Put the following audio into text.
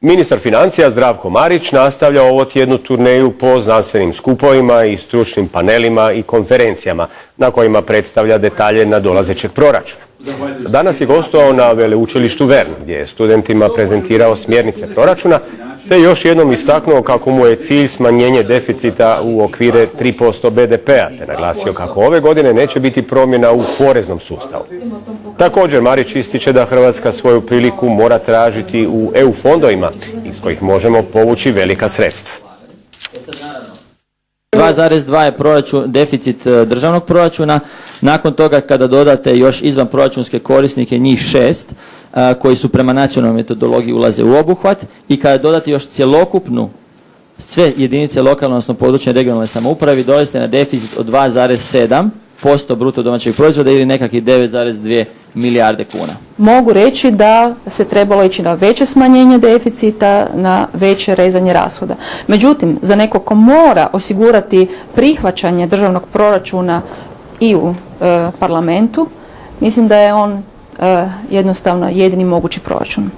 Ministar financija Zdravko Marić nastavlja ovotjednu turneju po znanstvenim skupovima i stručnim panelima i konferencijama na kojima predstavlja detalje nadolazećeg proračuna. Danas je gostovao na veleučilištu Vern, gdje je studentima prezentirao smjernice proračuna, te još jednom istaknuo kako mu je cilj smanjenje deficita u okvire 3% BDP-a, te naglasio kako ove godine neće biti promjena u poreznom sustavu. Također Marić ističe da Hrvatska svoju priliku mora tražiti u EU fondovima iz kojih možemo povući velika sredstva. 2,2 je deficit državnog proračuna. Nakon toga kada dodate još izvan proračunske korisnike, njih 6, koji su prema nacionalnoj metodologiji ulaze u obuhvat, i kada dodate još cjelokupnu sve jedinice lokalne, odnosno područne regionalne samouprave, dolazite na deficit od 2,7% bruto domaćeg proizvoda ili nekakvih 9,2 milijarde kuna. Mogu reći da se trebalo ići na veće smanjenje deficita, na veće rezanje rashoda. Međutim, za nekog ko mora osigurati prihvaćanje državnog proračuna i u parlamentu, mislim da je on jednostavno jedini mogući proračun.